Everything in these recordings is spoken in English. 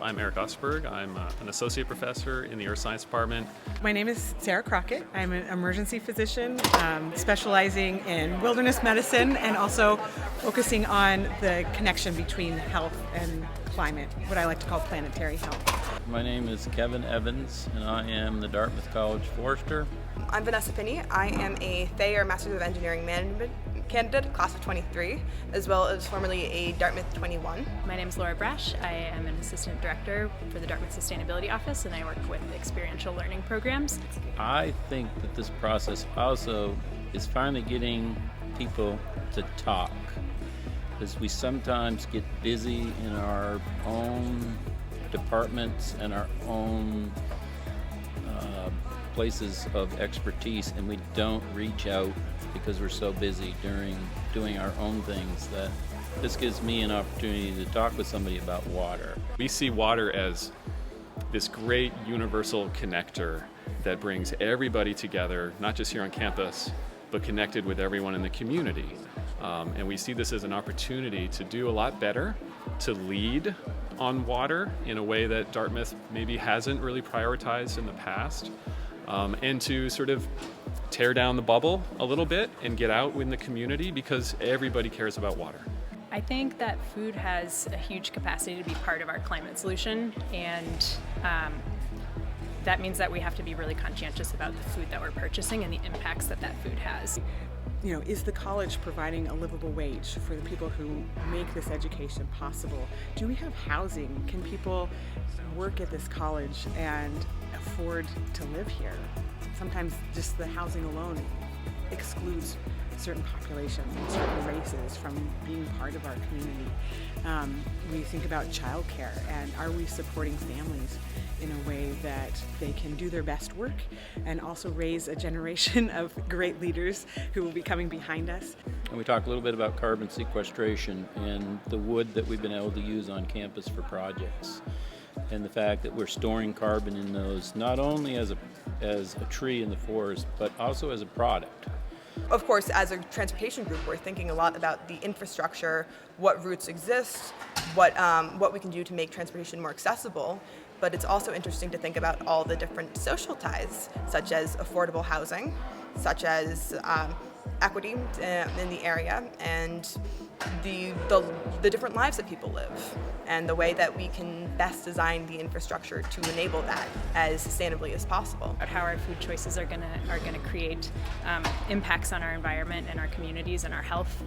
I'm Eric Osberg. I'm an associate professor in the Earth Science Department. My name is Sarah Crockett. I'm an emergency physician specializing in wilderness medicine and also focusing on the connection between health and climate, what I like to call planetary health. My name is Kevin Evans, and I am the Dartmouth College Forester. I'm Vanessa Pinney. I am a Thayer Masters of Engineering Management candidate, class of 23, as well as formerly a Dartmouth 21. My name is Laura Brash. I am an assistant director for the Dartmouth Sustainability Office, and I work with experiential learning programs. I think that this process also is finally getting people to talk, because we sometimes get busy in our own departments and our own places of expertise, and we don't reach out because we're so busy doing our own things. That this gives me an opportunity to talk with somebody about water. We see water as this great universal connector that brings everybody together, not just here on campus, but connected with everyone in the community. And we see this as an opportunity to do a lot better, to lead on water in a way that Dartmouth maybe hasn't really prioritized in the past, and to sort of tear down the bubble a little bit and get out in the community, because everybody cares about water. I think that food has a huge capacity to be part of our climate solution, and that means that we have to be really conscientious about the food that we're purchasing and the impacts that that food has. You know, is the college providing a livable wage for the people who make this education possible? Do we have housing? Can people work at this college and afford to live here? Sometimes just the housing alone excludes certain populations, certain races from being part of our community. We think about childcare, and are we supporting families in a way that they can do their best work and also raise a generation of great leaders who will be coming behind us. And we talk a little bit about carbon sequestration and the wood that we've been able to use on campus for projects, and the fact that we're storing carbon in those, not only as a tree in the forest, but also as a product. Of course, as a transportation group, we're thinking a lot about the infrastructure, what routes exist, what we can do to make transportation more accessible. But it's also interesting to think about all the different social ties, such as affordable housing, such as equity in the area, and the different lives that people live, and the way that we can best design the infrastructure to enable that as sustainably as possible. How our food choices are gonna create impacts on our environment and our communities and our health,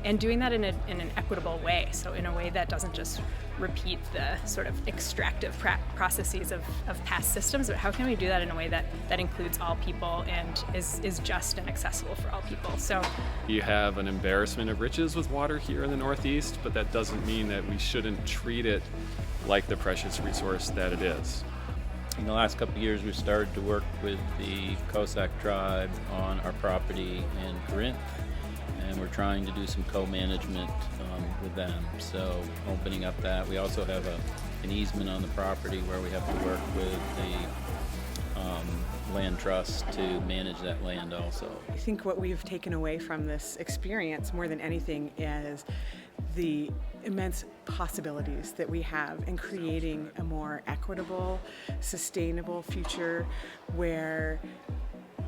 and doing that in an equitable way, so in a way that doesn't just repeat the sort of extractive processes of past systems, but how can we do that in a way that includes all people and is just and accessible for all people? So You have an embarrassment of riches with water here in the Northeast, but that doesn't mean that we shouldn't treat it like the precious resource that it is. In the last couple of years, we've started to work with the Cossack tribe on our property in Corinth, and we're trying to do some co-management with them. So opening up that. We also have an easement on the property where we have to work with the land trust to manage that land also. I think what we've taken away from this experience more than anything is the immense possibilities that we have in creating a more equitable, sustainable future where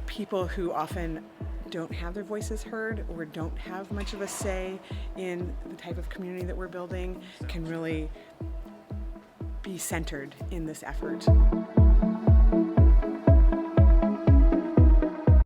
people who often don't have their voices heard or don't have much of a say in the type of community that we're building can really be centered in this effort.